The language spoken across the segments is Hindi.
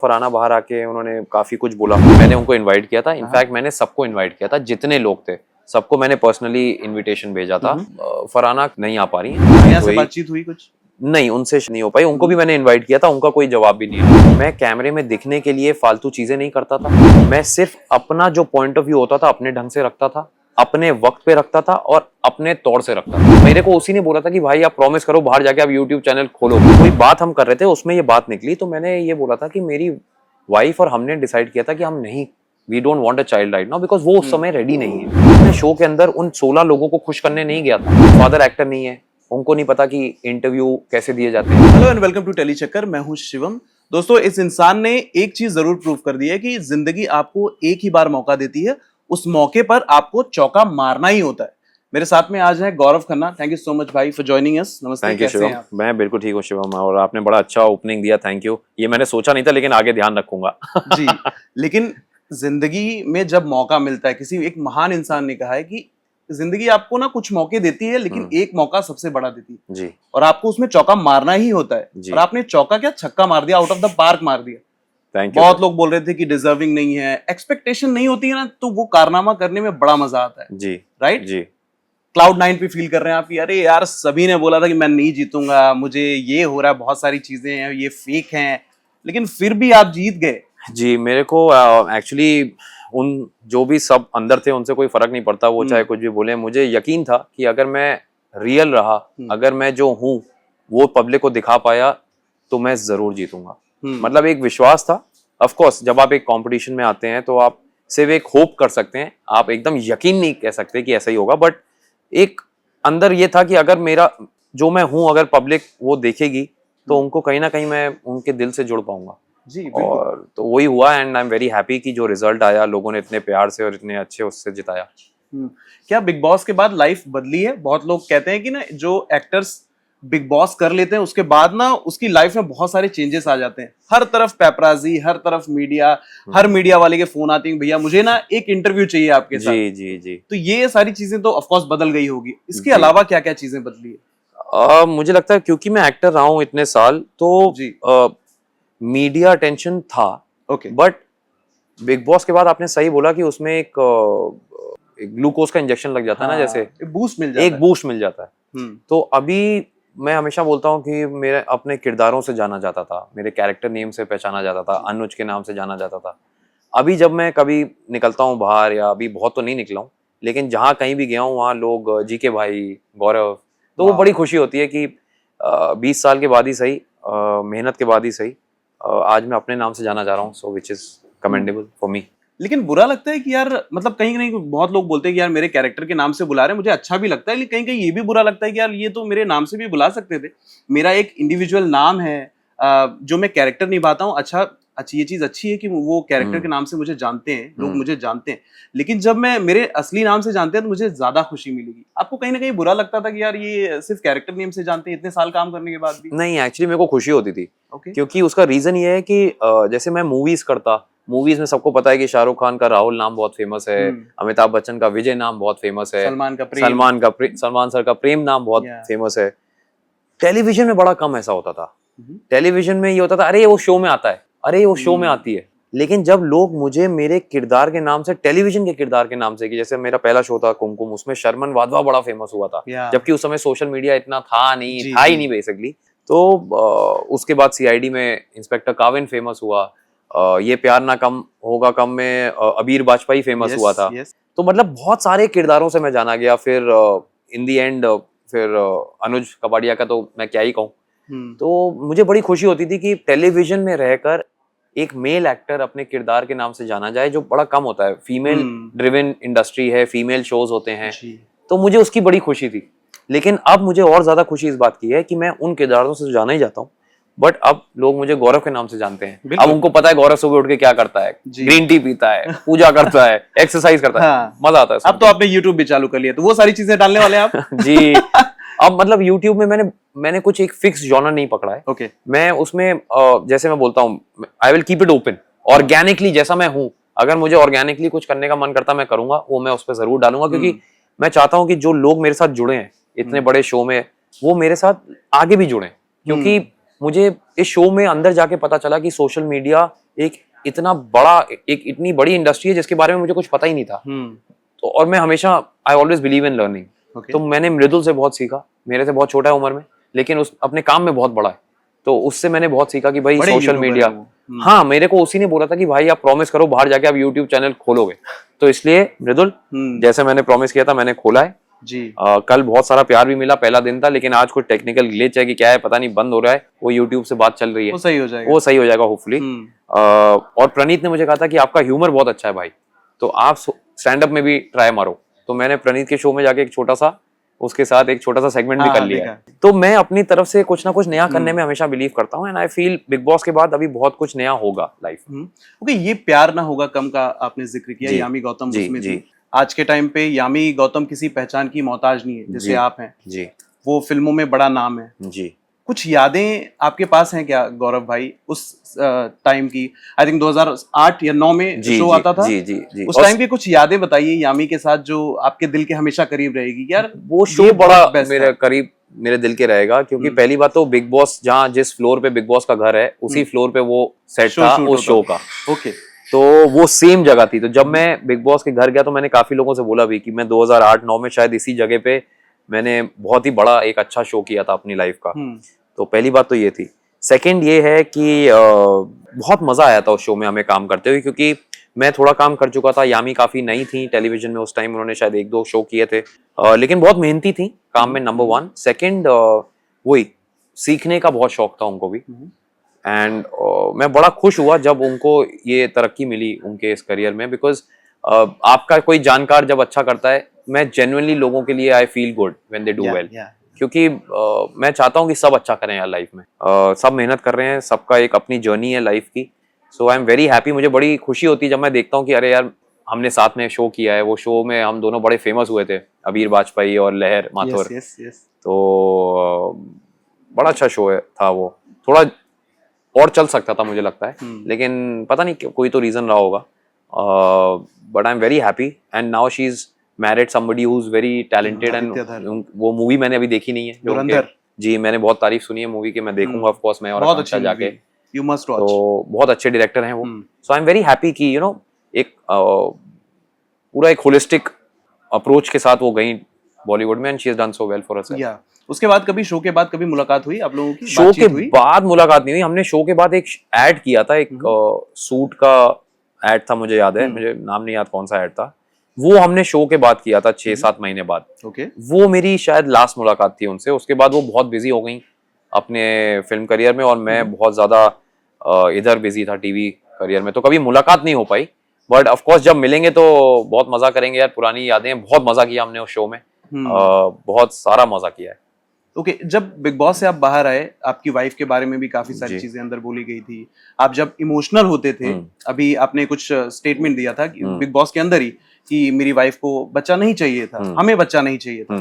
फरहाना बाहर आके उन्होंने काफी कुछ बोला, मैंने उनको इनवाइट किया था। इनफैक्ट मैंने सबको इनवाइट किया था, जितने लोग थे सबको मैंने पर्सनली इनविटेशन भेजा था। फरहाना नहीं आ पा रही है, से बातचीत हुई कुछ नहीं, उनसे नहीं हो पाई। उनको भी मैंने इनवाइट किया था, उनका कोई जवाब भी नहीं आया। मैं कैमरे में दिखने के लिए फालतू चीजें नहीं करता था, मैं सिर्फ अपना जो पॉइंट ऑफ व्यू होता था अपने ढंग से रखता था, अपने वक्त पे रखता था और अपने तौर से रखता था। मेरे को उसी ने बोला था कि भाई आप प्रॉमिस करो बाहर जाके आप यूट्यूब चैनल खोलो। कोई बात हम कर रहे थे, उसमें ये बात निकली, तो मैंने ये बोला था कि मेरी वाइफ और हमने डिसाइड किया था कि हम नहीं, we don't want a child right now, because वो उस समय रेडी नहीं है। मैं शो के अंदर उन 16 लोगों को खुश करने नहीं गया था। फादर एक्टर नहीं है, उनको नहीं पता कि इंटरव्यू कैसे दिए जाते हैं। Hello and welcome to Tele Chakkar, मैं हूं शिवम। दोस्तों, इस इंसान ने एक चीज जरूर प्रूव कर दी है कि जिंदगी आपको एक ही बार मौका देती है, उस मौके पर आपको चौका मारना ही होता है। मेरे साथ में आज है Gaurav Khanna. Thank you so much भाई फॉर जॉइनिंग अस। नमस्ते। थैंक यू शिवम, मैं बिल्कुल ठीक हूँ शिवम, और आपने बड़ा अच्छा ओपनिंग दिया, थैंक यू। ये मैंने सोचा नहीं था, लेकिन आगे ध्यान रखूंगा। जी, लेकिन जिंदगी में जब मौका मिलता है, किसी एक महान इंसान ने कहा है कि जिंदगी आपको ना कुछ मौके देती है, लेकिन एक मौका सबसे बड़ा देती है जी, और आपको उसमें चौका मारना ही होता है। और आपने चौका क्या, छक्का मार दिया, आउट ऑफ द पार्क मार दिया। Thank you. बहुत लोग बोल रहे थे कि डिजर्विंग नहीं है, एक्सपेक्टेशन नहीं होती है ना, तो वो कारनामा करने में बड़ा मजा आता है। जी, राइट जी। क्लाउड 9 पे फील कर रहे हैं आप, अरे यार सभी ने बोला था कि मैं नहीं जीतूंगा, मुझे ये हो रहा है, बहुत सारी चीजें हैं, ये फेक हैं, लेकिन फिर भी आप जीत गए। जी, मेरे को एक्चुअली उन जो भी सब अंदर थे उनसे कोई फर्क नहीं पड़ता, वो चाहे कुछ भी बोले। मुझे यकीन था कि अगर मैं रियल रहा, अगर मैं जो हूँ वो पब्लिक को दिखा पाया, तो मैं जरूर जीतूंगा। मतलब एक विश्वास था। ऑफ कोर्स जब आप एक कंपटीशन में आते हैं तो आप सिर्फ एक होप कर सकते हैं, आप एकदम यकीन नहीं कह सकते कि ऐसा ही होगा, बट एक अंदर ये था कि अगर मेरा जो मैं हूँ अगर पब्लिक वो देखेगी तो उनको कहीं ना कहीं मैं उनके दिल से जुड़ पाऊंगा। जी, और तो वही हुआ, and I am very happy कि जो रिजल्ट आया, लोगों ने इतने प्यार से और इतने अच्छे उससे जिताया। क्या बिग बॉस के बाद लाइफ बदली है? बहुत लोग कहते हैं कि ना जो एक्टर्स बिग बॉस कर लेते हैं उसके बाद ना उसकी लाइफ में बहुत सारे चेंजेस आ जाते हैं। हर तरफ पेपराजी, हर तरफ मीडिया, हर मीडिया वाले के फोन आते हैं, भैया मुझे ना एक इंटरव्यू चाहिए आपके साथ। जी जी जी। तो ये सारी चीजें तो ऑफ कोर्स बदल गई होगी, इसके अलावा क्या क्या चीजें बदली है? मुझे लगता है क्योंकि मैं एक्टर रहा हूँ इतने साल, तो मीडिया अटेंशन था। ओके, बट बिग बॉस के बाद आपने सही बोला कि उसमें एक ग्लूकोज का इंजेक्शन लग जाता है ना, जैसे एक बूस्ट मिल जाता है। तो अभी मैं हमेशा बोलता हूँ कि मेरे अपने किरदारों से जाना जाता था, मेरे कैरेक्टर नेम से पहचाना जाता था, अनुज के नाम से जाना जाता था। अभी जब मैं कभी निकलता हूँ बाहर, या अभी बहुत तो नहीं निकला हूँ, लेकिन जहाँ कहीं भी गया हूँ वहाँ लोग जी के भाई, गौरव, तो वो बड़ी खुशी होती है कि 20 साल के बाद ही सही, मेहनत के बाद ही सही, आज मैं अपने नाम से जाना जा रहा हूँ, so which is commendable for me. लेकिन बुरा लगता है कि यार, मतलब कहीं कहीं बहुत लोग बोलते हैं कि यार मेरे कैरेक्टर के नाम से बुला रहे हैं, मुझे अच्छा भी लगता है, लेकिन कहीं कहीं ये भी बुरा लगता है कि यार ये तो मेरे नाम से भी बुला सकते थे। मेरा एक इंडिविजुअल नाम है, जो मैं कैरेक्टर निभाता हूँ। अच्छा, ये चीज अच्छी है कि वो कैरेक्टर के नाम से मुझे जानते हैं, लोग मुझे जानते हैं, लेकिन जब मैं मेरे असली नाम से जानते हैं तो मुझे ज्यादा खुशी मिलेगी। आपको कहीं ना कहीं बुरा लगता था कि यार ये सिर्फ कैरेक्टर नेम से जानते हैं इतने साल काम करने के बाद भी? नहीं, एक्चुअली मेरे को खुशी होती थी। Okay. क्योंकि उसका रीजन ये है कि जैसे मैं मूवीज करता, मूवीज में सबको पता है कि शाहरुख खान का राहुल नाम बहुत फेमस है, अमिताभ बच्चन का विजय नाम बहुत फेमस है, सलमान सर का प्रेम नाम बहुत फेमस है। टेलीविजन में बड़ा कम ऐसा होता था। टेलीविजन में ये होता था, अरे वो शो में आता है, अरे वो शो में आती है। लेकिन जब लोग मुझे मेरे किरदार के नाम से, टेलीविजन के किरदार के नाम से, कि जैसे मेरा पहला शो था कुमकुम, उसमें शर्मन वाधवा बड़ा फेमस हुआ था, जबकि उस समय सोशल मीडिया इतना था नहीं बेसिकली। तो उसके बाद सीआईडी में इंस्पेक्टर काविन फेमस हुआ, ये प्यार ना कम होगा कम में अबीर बाजपेयी फेमस हुआ था। तो मतलब बहुत सारे किरदारों से मैं जाना गया। फिर इन दी एंड फिर अनुज कबाड़िया का तो मैं क्या ही कहूँ। तो मुझे बड़ी खुशी होती थी कि टेलीविजन में रहकर एक मेल एक्टर अपने किरदार के नाम से जाना जाए, जो बड़ा कम होता है। फीमेल ड्रिवन इंडस्ट्री है, फीमेल शोज होते हैं, तो मुझे उसकी बड़ी खुशी थी। लेकिन अब मुझे और ज्यादा खुशी इस बात की है कि मैं उन किरदारों से जाना ही जाता हूँ, बट अब लोग मुझे गौरव के नाम से जानते हैं। अब उनको पता है गौरव सुबह उठ के क्या करता है, ग्रीन टी पीता है, पूजा करता है, एक्सरसाइज करता है, मजा आता है। अब तो आपने यूट्यूब भी चालू कर लिया, तो वो सारी चीजें डालने वाले आप? जी, अब मतलब यूट्यूब में मैंने कुछ एक फिक्स जॉनर नहीं पकड़ा है। okay. मैं उसमें जैसे मैं बोलता हूँ, I will keep it open, organically जैसा मैं हूँ। अगर मुझे ऑर्गेनिकली कुछ करने का मन करता मैं करूंगा, वो मैं उस पर जरूर डालूंगा, क्योंकि मैं चाहता हूँ कि जो लोग मेरे साथ जुड़े हैं इतने बड़े शो में, वो मेरे साथ आगे भी जुड़े, क्योंकि मुझे इस शो में अंदर जाके पता चला कि सोशल मीडिया एक इतना बड़ा, एक इतनी बड़ी इंडस्ट्री है जिसके बारे में मुझे कुछ पता ही नहीं था। तो और मैं हमेशा I always believe in learning. तो मैंने मृदुल से बहुत सीखा, मेरे से बहुत छोटा है उम्र में, लेकिन उस अपने काम में बहुत बड़ा है। तो उससे मैंने बहुत सीखा कि भाई सोशल मीडिया, हाँ, मेरे को उसी ने बोला था कि भाई आप प्रॉमिस करो बाहर जाके आप यूट्यूब चैनल खोलोगे। तो इसलिए मृदुल, जैसे मैंने प्रॉमिस किया था मैंने खोला है जी। कल बहुत सारा प्यार भी मिला, पहला दिन था, लेकिन आज कुछ टेक्निकल ग्लिच है कि क्या है पता नहीं, बंद हो रहा है, वो यूट्यूब से बात चल रही है, वो सही हो जाएगा होपफुली। और प्रणीत ने मुझे कहा था कि आपका ह्यूमर बहुत अच्छा है भाई, तो आप स्टैंड अप में भी ट्राई मारो। तो मैंने प्रणीत के शो में जाके एक छोटा सा, उसके साथ एक छोटा सा सेगमेंट भी कर लिया है। तो मैं अपनी तरफ से कुछ ना कुछ नया करने में हमेशा बिलीव करता हूँ, and I feel big boss के बाद अभी बहुत कुछ नया होगा लाइफ में। ओके, ये प्यार ना होगा कम का आपने जिक्र किया, यामी गौतम उसमें थी। आज के टाइम पे यामी गौतम किसी पहचान की मोहताज नहीं है, जैसे आप हैं जी। वो फिल्मों में बड़ा नाम है जी। कुछ यादें आपके पास हैं क्या गौरव भाई उस टाइम की? आई थिंक 2008 या 9 में शो आता था जी, जी, जी। उस टाइम की कुछ यादें बताइए यामी के साथ जो आपके दिल के हमेशा करीब रहेगी। यार वो शो बड़ा मेरे करीब, मेरे दिल के रहेगा, क्योंकि पहली बात तो बिग बॉस जहाँ जिस फ्लोर पे बिग बॉस का घर है उसी फ्लोर पे वो सेट था उस शो का। ओके, तो वो सेम जगह थी। तो जब मैं बिग बॉस के घर गया तो मैंने काफी लोगों से बोला भी कि मैं 2008-9 में शायद इसी जगह पे मैंने बहुत ही बड़ा एक अच्छा शो किया था अपनी लाइफ का। तो पहली बात तो ये थी। सेकंड ये है कि बहुत मजा आया था उस शो में हमें काम करते हुए, क्योंकि मैं थोड़ा काम कर चुका था, यामी काफी नई थी टेलीविजन में उस टाइम, उन्होंने शायद 1-2 शो किए थे, लेकिन बहुत मेहनती थी काम में, नंबर 1। सेकंड वही सीखने का बहुत शौक था उनको भी, एंड मैं बड़ा खुश हुआ जब उनको ये तरक्की मिली उनके इस करियर में, बिकॉज आपका कोई जानकार जब अच्छा करता है, मैं जेन्युइनली लोगों के लिए I feel good when they do well, क्योंकि मैं चाहता हूँ कि सब अच्छा करें यार लाइफ में। सब मेहनत कर रहे हैं, सबका एक अपनी जर्नी है लाइफ की। सो आई एम वेरी हैप्पी। मुझे बड़ी खुशी होती है जब मैं देखता हूँ कि अरे यार हमने साथ में शो किया है, वो शो में हम दोनों बड़े फेमस हुए थे, अबीर वाजपेयी और लहर माथुर। तो बड़ा अच्छा शो था वो, थोड़ा और चल सकता था मुझे लगता है, लेकिन पता नहीं कोई तो रीजन रहा होगा। But I am very happy, and now she is married somebody who is very talented, and वो मूवी मैंने अभी देखी नहीं है जो जी, मैंने बहुत तारीफ सुनी है मूवी की, मैं देखूंगा ऑफ कोर्स मैं, और अच्छा जाके यू मस्ट वॉच। तो बहुत अच्छे डायरेक्टर हैं वो। सो आई एम वेरी हैप्पी कि यू नो एक पूरा एक होलिस्टिक अप्रोच के साथ वो गई बॉलीवुड में, and she has done so well for herself. उसके बाद कभी शो के बाद कभी मुलाकात हुई आप लोगों की? शो के बाद मुलाकात नहीं हुई, हमने शो के बाद एक ऐड किया था, एक सूट का ऐड था, मुझे याद है, मुझे नाम नहीं याद कौन सा ऐड था, वो हमने शो के बाद किया था 6-7 महीने बाद। वो मेरी शायद लास्ट मुलाकात थी उनसे। उसके बाद वो बहुत बिजी हो गई अपने फिल्म करियर में, और मैं बहुत ज्यादा इधर बिजी था टीवी करियर में, तो कभी मुलाकात नहीं हो पाई। बट ऑफ कोर्स जब मिलेंगे तो बहुत मजा करेंगे यार, पुरानी यादें, बहुत मजा किया हमने उस शो में, बहुत सारा मजा किया है। ओके, जब बिग बॉस से आप बाहर आए, आपकी वाइफ के बारे में भी काफी सारी चीजें अंदर बोली गई थी, आप जब इमोशनल होते थे, अभी आपने कुछ स्टेटमेंट दिया था कि बिग बॉस के अंदर ही कि मेरी वाइफ को बच्चा नहीं चाहिए था, हमें बच्चा नहीं चाहिए था,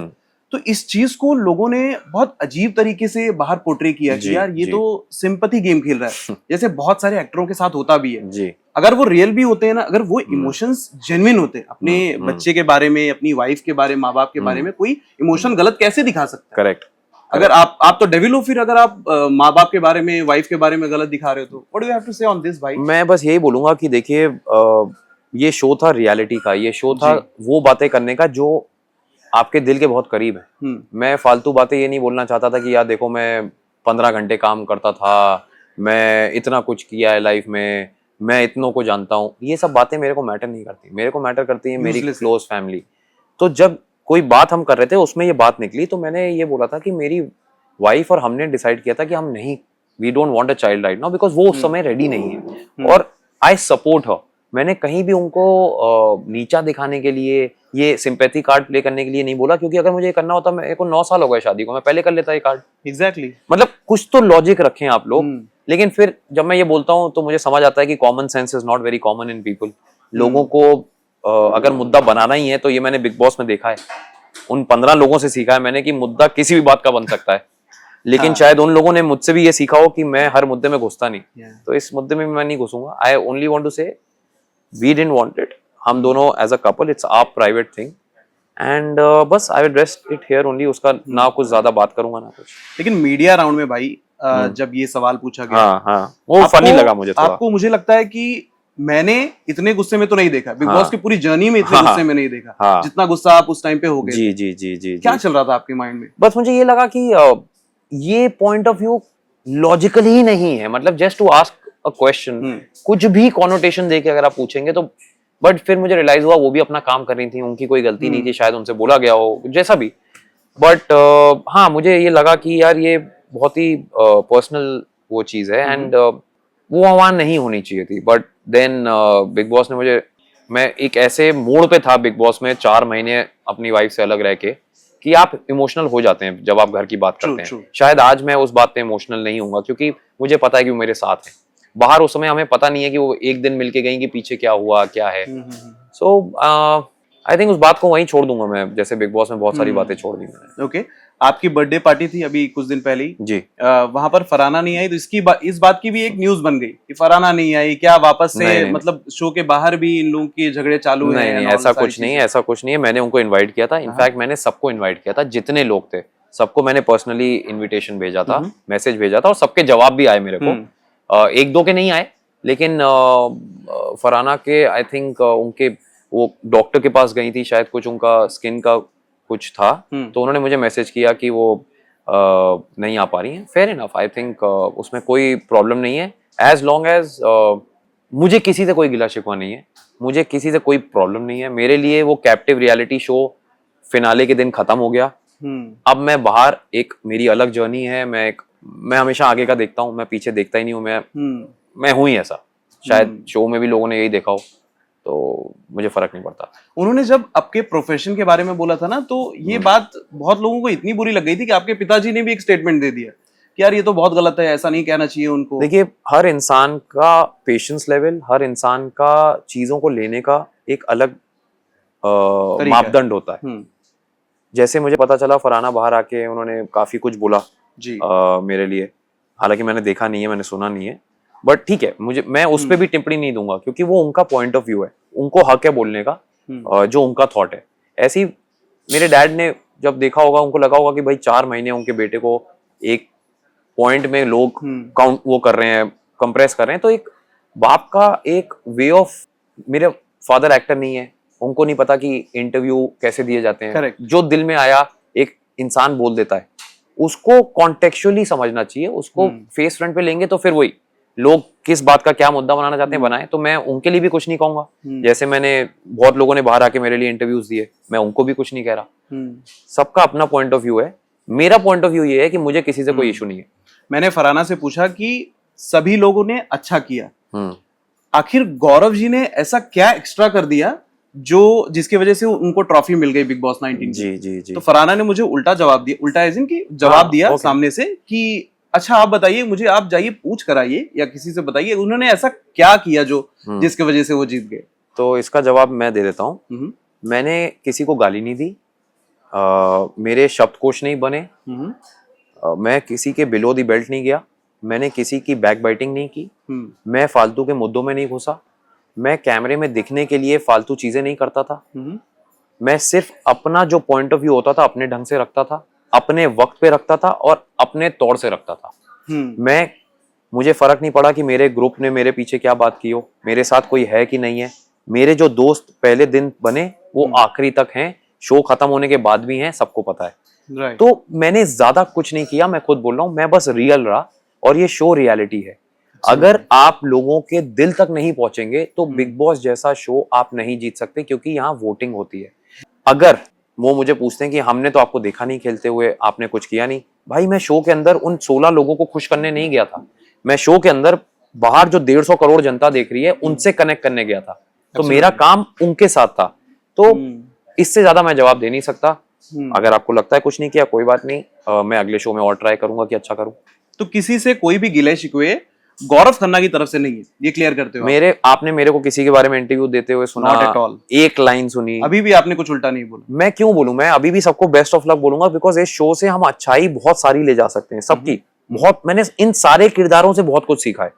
तो इस चीज को लोगों ने बहुत अजीब तरीके से बाहर पोर्ट्रे किया कि यार ये तो सिंपैथी गेम खेल रहा है, जैसे बहुत सारे एक्टरों के साथ होता भी है। अगर वो रियल भी होते हैं ना, अगर वो इमोशंस जेन्युइन होते, अपने बच्चे के बारे में, अपनी वाइफ के बारे में, माँ बाप के बारे में कोई इमोशन गलत कैसे दिखा सकता है? करेक्ट। अगर आप तो डेविल हो, फिर अगर आप माँ बाप के बारे में, वाइफ के बारे में गलत दिखा रहे हो, तो what do you have to say on this भाई? मैं बस यही बोलूंगा कि देखिए, ये शो था रियलिटी का, ये शो था वो बातें करने का जो आपके दिल के बहुत करीब है। मैं फालतू बातें ये नहीं बोलना चाहता था कि यार देखो मैं 15 घंटे काम करता था, मैं इतना कुछ किया है लाइफ में, मैं इतनों को जानता हूँ, ये सब बातें मेरे को मैटर नहीं करती। मेरे को मैटर करती है मेरी क्लोज फैमिली। तो जब कोई बात हम कर रहे थे उसमें ये बात निकली, तो मैंने ये बोला था कि मेरी वाइफ और हमने डिसाइड किया था कि हम नहीं, we don't want a child right now, because वो उस समय रेडी नहीं है, और आई सपोर्ट हर। मैंने कहीं भी उनको नीचा दिखाने के लिए, ये सिंपैथी कार्ड प्ले करने के लिए नहीं बोला, क्योंकि अगर मुझे ये करना होता, मेरे को 9 साल हो गए शादी को, मैं पहले कर लेता ये कार्ड। एग्जैक्टली। मतलब कुछ तो लॉजिक रखें आप लोग। लेकिन फिर जब मैं ये बोलता हूँ तो मुझे समझ आता है कि common sense is not very common in people. लोगों को अगर मुद्दा बनाना ही है, तो ये मैंने बिग बॉस में देखा है, उन 15 लोगों से सीखा है मैंने कि मुद्दा किसी भी बात का बन सकता है, लेकिन शायद उन लोगों ने मुझसे भी ये सीखा हो कि मैं हर मुद्दे में घुसता नहीं। तो इस मुद्दे में मैं नहीं घुसूंगा। I only want to say we didn't want it, हम दोनों as a couple, it's our private thing, and बस I will rest it here only. उसका ना कुछ ज्यादा बात करूंगा ना कुछ। लेकिन मीडिया राउंड में भाई जब ये सवाल पूछा गया। हाँ हाँ, वो फनी लगा मुझे थोड़ा। आपको मुझे लगता है कि मैंने इतने गुस्से में तो नहीं देखा, बिग बॉस की पूरी जर्नी में इतने गुस्से में नहीं देखा जितना गुस्सा आप उस टाइम पे हो गए। जी जी जी जी। क्या चल रहा था आपके माइंड में? बस मुझे ये लगा कि ये पॉइंट ऑफ व्यू लॉजिकल ही नहीं है, मतलब just to ask a question, कुछ भी कॉनोटेशन देके अगर आप पूछेंगे तो। बट फिर मुझे रियलाइज हुआ वो भी अपना काम कर रही थी, उनकी कोई गलती नहीं थी, शायद उनसे बोला गया हो जैसा भी। बट हाँ, मुझे ये लगा कि यार ये बहुत ही पर्सनल वो चीज है एंड वो वहां नहीं होनी चाहिए थी। बट देन बिग बॉस ने मुझे, मैं एक ऐसे मोड़ पे था बिग बॉस में 4 महीने अपनी वाइफ से अलग रह के कि आप इमोशनल हो जाते हैं जब आप घर की बात करते हैं। शायद आज मैं उस बात पे इमोशनल नहीं हूँगा क्योंकि मुझे पता है कि वो मेरे साथ है। बाहर उस समय हमें पता नहीं है कि वो एक दिन मिलके गई कि पीछे क्या हुआ क्या है। सो आई थिंक उस बात को वहीं छोड़ दूंगा मैं, जैसे बिग बॉस में बहुत सारी बातें छोड़ दी मैंने। ओके, आपकी बर्थडे पार्टी थी अभी कुछ दिन पहले ही जी, वहां पर फरहाना नहीं आई, तो इस बात की भी एक न्यूज बन गई कि फरहाना नहीं आई, क्या वापस से नहीं, मतलब शो के बाहर भी इन लोगों के झगड़े चालू हैं? नहीं, ऐसा कुछ नहीं है, ऐसा कुछ नहीं है। मैंने उनको इन्वाइट किया था, इनफैक्ट मैंने सबको इन्वाइट किया था, जितने लोग थे सबको मैंने पर्सनली इन्विटेशन भेजा था, मैसेज भेजा था और सबके जवाब भी आए मेरे को। एक दो के नहीं आए, लेकिन फरहाना के आई थिंक उनके वो डॉक्टर के पास गई थी शायद, कुछ उनका स्किन का कुछ था, तो उन्होंने मुझे मैसेज किया कि वो नहीं आ पा रही हैं। फेयर इनफ, आई थिंक उसमें कोई प्रॉब्लम नहीं है, एज लॉन्ग एज मुझे किसी से कोई गिला शिकवा नहीं है, मुझे किसी से कोई प्रॉब्लम नहीं है। मेरे लिए वो कैप्टिव रियलिटी शो फिनाले के दिन खत्म हो गया। अब मैं बाहर, एक मेरी अलग जर्नी है, मैं हमेशा आगे का देखता हूँ, मैं पीछे देखता ही नहीं हूँ। मैं हूँ ही ऐसा, शायद शो में भी लोगों ने यही देखा हो, तो मुझे फर्क नहीं पड़ता। उन्होंने जब आपके प्रोफेशन के बारे में बोला था ना, तो ये बात बहुत लोगों को इतनी बुरी लग गई थी कि आपके पिताजी ने भी एक स्टेटमेंट दे दिया कि यार ये तो बहुत गलत है, ऐसा नहीं कहना चाहिए उनको। देखिए, हर इंसान का पेशेंस लेवल, हर इंसान का चीजों को लेने का एक अलग मापदंड होता है। जैसे मुझे पता चला फरहाना बाहर आके उन्होंने काफी कुछ बोला जी मेरे लिए, हालांकि मैंने देखा नहीं है, मैंने सुना नहीं है, बट ठीक है, मैं उस पर भी टिप्पणी नहीं दूंगा क्योंकि वो उनका पॉइंट ऑफ व्यू है, उनको हक है बोलने का, जो उनका थॉट है। ऐसे ही मेरे डैड ने जब देखा होगा, उनको लगा होगा कि भाई 4 महीने उनके बेटे को एक पॉइंट में लोग काउंट वो कर रहे हैं, कंप्रेस कर रहे हैं, तो एक बाप का एक वे ऑफ, मेरे फादर एक्टर नहीं है, उनको नहीं पता कि इंटरव्यू कैसे दिए जाते हैं। Correct. जो दिल में आया एक इंसान बोल देता है, उसको कॉन्टेक्चुअली समझना चाहिए, उसको फेस फ्रंट पे लेंगे तो फिर वही लोग किस बात का क्या मुद्दा बनाना चाहते हैं बनाए। तो मैं उनके लिए भी कुछ नहीं कहूंगा, जैसे मैंने बहुत लोगों ने बाहर आके मेरे लिए इंटरव्यूज दिए, मैं उनको भी कुछ नहीं कह रहा। सबका अपना पॉइंट ऑफ व्यू है, मेरा पॉइंट ऑफ व्यू ये है कि मुझे किसी से कोई इशू नहीं है। मैंने फरहाना से पूछा कि सभी लोगों ने अच्छा किया, आखिर गौरव जी ने ऐसा क्या एक्स्ट्रा कर दिया जो जिसकी वजह से उनको ट्रॉफी मिल गई बिग बॉस 19? जी। तो फरहाना ने मुझे उल्टा जवाब दिया, उल्टा एज इन की जवाब दिया सामने से कि अच्छा आप बताइए मुझे, आप जाइए पूछ कर आइए या किसी से बताइए उन्होंने ऐसा क्या किया जो जिसकी वजह से वो जीत गए। तो इसका जवाब मैं दे देता हूँ। मैंने किसी को गाली नहीं दी, मेरे शब्दकोश नहीं बने, मैं किसी के बिलो दी बेल्ट नहीं गया, मैंने किसी की बैक बाइटिंग नहीं की, मैं फालतू के मुद्दों में नहीं घुसा, मैं कैमरे में दिखने के लिए फालतू चीजें नहीं करता था, मैं सिर्फ अपना जो पॉइंट ऑफ व्यू होता था अपने ढंग से रखता था, अपने वक्त पे रखता था और अपने तौर से रखता था। मुझे फर्क नहीं पड़ा कि मेरे ग्रुप ने मेरे पीछे क्या बात की हो, मेरे साथ कोई है कि नहीं है। मेरे जो दोस्त पहले दिन बने वो आखिरी तक हैं, शो खत्म होने के बाद भी हैं, सबको पता है। तो मैंने ज्यादा कुछ नहीं किया, मैं खुद बोल रहा हूँ, मैं बस रियल रहा और ये शो रियलिटी है। अगर आप लोगों के दिल तक नहीं पहुंचेंगे तो बिग बॉस जैसा शो आप नहीं जीत सकते, क्योंकि यहाँ वोटिंग होती है। अगर वो मुझे पूछते हैं कि हमने तो आपको देखा नहीं खेलते हुए, आपने कुछ किया नहीं, भाई मैं शो के अंदर उन 16 लोगों को खुश करने नहीं गया था, मैं शो के अंदर बाहर जो 150 करोड़ जनता देख रही है उनसे कनेक्ट करने गया था, तो मेरा काम उनके साथ था। तो इससे ज्यादा मैं जवाब दे नहीं सकता। अगर आपको लगता है कुछ नहीं किया, कोई बात नहीं, मैं अगले शो में और ट्राई करूंगा कि अच्छा करूं। तो किसी से कोई भी गिले शिकवे गौरव खन्ना की तरफ से नहीं है, ये क्लियर करते हो? आपने मेरे को किसी के बारे में इंटरव्यू देते हुए सुना? Not at all. एक लाइन सुनी? अभी भी आपने कुछ उल्टा नहीं बोला। मैं क्यों बोलूं, मैं अभी भी सबको बेस्ट ऑफ लक बोलूंगा, बिकॉज इस शो से हम अच्छाई बहुत सारी ले जा सकते हैं, सबकी। बहुत, मैंने इन सारे किरदारों से बहुत कुछ सीखा है।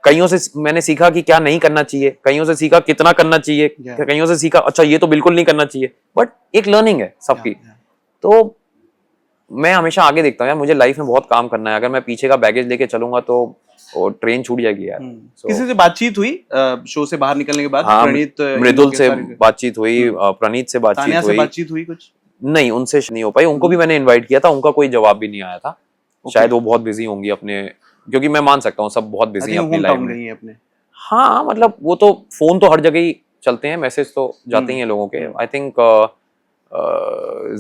कईयों से मैंने सीखा कि क्या नहीं करना चाहिए, कईयों से सीखा कितना करना चाहिए, कईयों से सीखा अच्छा ये तो बिल्कुल नहीं करना चाहिए, बट एक लर्निंग है सबकी। तो मैं हमेशा आगे देखता हूँ यार, मुझे लाइफ में बहुत काम करना है। अगर मैं पीछे का बैगेज लेके चलूंगा तो वो ट्रेन छूट जाएगी यार। किसी से बातचीत हुई शो से बाहर निकलने के बाद? हाँ, प्रणीत, मृदुल से बातचीत हुई, प्रणीत से बातचीत हुई कुछ? नहीं, उनसे नहीं हो पाई। उनको भी मैंने इनवाइट किया था, उनका कोई जवाब भी नहीं आया था। शायद वो बहुत बिजी होंगी अपने, क्योंकि मैं मान सकता हूँ सब बहुत बिजी हैं अपनी लाइफ में अपने। हाँ, मतलब वो तो फोन तो हर जगह ही चलते हैं, मैसेज तो जाते ही हैं लोगों के। आई थिंक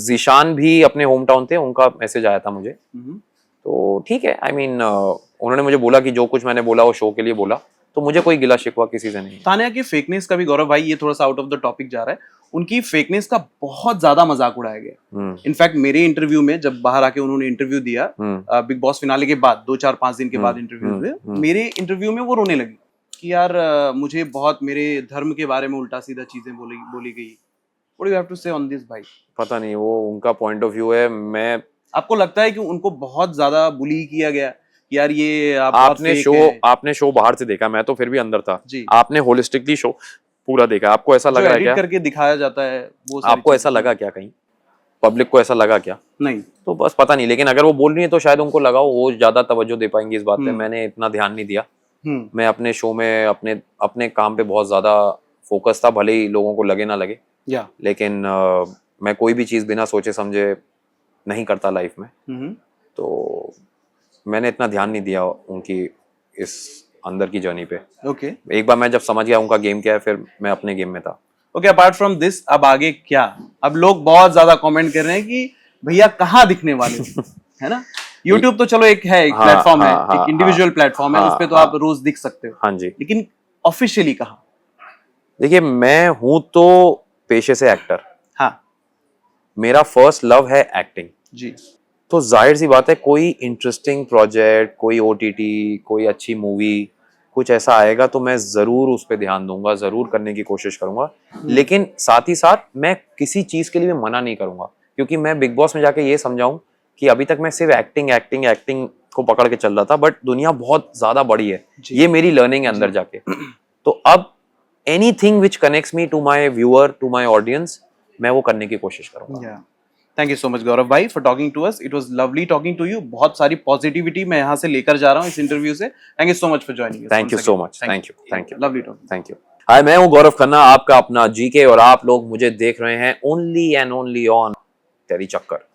जीशान भी अपने होम टाउन थे, उनका मैसेज आया था मुझे। तो ठीक है, आई मीन उन्होंने मुझे बोला कि जो कुछ मैंने बोला वो शो के लिए बोला, तो मुझे कोई गिला शिकवा किसी से नहीं। तान्या की फेकनेस का भी, गौरव भाई ये थोड़ा सा आउट ऑफ द टॉपिक जा रहा है, उनकी फेकनेस का बहुत ज्यादा मजाक उड़ाया गया। इनफैक्ट मेरे इंटरव्यू में जब बाहर आके उन्होंने इंटरव्यू दिया बिग बॉस फिनाले के बाद, 2-4-5 दिन के बाद इंटरव्यू हुए, मेरे इंटरव्यू में वो रोने लगी कि यार मुझे बहुत मेरे धर्म के बारे में उल्टा सीधा चीजें बोली गई। What do you have to say on this भाई? पता नहीं, वो उनका पॉइंट ऑफ व्यू है। मैं, आपको लगता है कि उनको बहुत ज्यादा बुली किया गया यार? ये आपने शो बाहर से देखा, मैं तो फिर भी अंदर था जी। आपने होलिस्टिकली शो पूरा देखा, आपको ऐसा लगा क्या करके दिखाया जाता है वो? आपको ऐसा लगा क्या, कहीं पब्लिक को ऐसा लगा क्या? नहीं, तो बस पता नहीं, लेकिन अगर वो बोल रही है तो शायद उनको लगा वो ज्यादा तवज्जो दे पाएंगी इस बात पे। मैंने इतना ध्यान नहीं दिया। मैं अपने शो में अपने काम पे बहुत ज्यादा फोकस था, भले ही लोगों को लगे ना लगे। लेकिन मैं कोई भी चीज बिना सोचे समझे नहीं करता लाइफ में, तो मैंने इतना ध्यान नहीं दिया उनकी इस अंदर की जर्नी पे। एक बार मैं जब समझ गया उनका गेम क्या है, फिर मैं अपने गेम में था। अपार्ट फ्रॉम दिस अब आगे क्या? अब लोग बहुत ज्यादा कमेंट कर रहे हैं कि भैया कहाँ दिखने वाले है ना? YouTube तो चलो एक है, एक प्लेटफॉर्म है, एक इंडिविजुअल प्लेटफॉर्म है, उस पे तो आप रोज दिख सकते हो। हाँ जी। लेकिन ऑफिशियली कहाँ? देखिए, मैं हूं तो पेशे से एक्टर। हाँ, मेरा फर्स्ट लव है एक्टिंग जी। तो जाहिर सी बात है, कोई इंटरेस्टिंग प्रोजेक्ट, कोई OTT, कोई अच्छी मूवी, कुछ ऐसा आएगा तो मैं जरूर उस पर ध्यान दूंगा, जरूर करने की कोशिश करूंगा। लेकिन साथ ही साथ मैं किसी चीज के लिए भी मना नहीं करूंगा, क्योंकि मैं बिग बॉस में जाके ये समझाऊं कि अभी तक मैं सिर्फ एक्टिंग को पकड़ के चल रहा था, बट दुनिया बहुत ज्यादा बड़ी है। ये मेरी लर्निंग है अंदर जाके। तो अब anything which connects me to my viewer, to my audience, मैं वो करने की कोशिश करूंगा। Thank you so much Gaurav भाई for talking to us. It was lovely talking to you. बहुत सारी पॉजिटिविटी मैं यहाँ से लेकर जा रहा हूँ इस इंटरव्यू से। Thank you so much for joining. Thank you so much. Thank you. Lovely talking. Thank you. Hi, मैं हूँ गौरव खन्ना, आपका अपना GK, और आप लोग मुझे देख रहे हैं ओनली एंड ओनली ऑन तेरी चक्कर।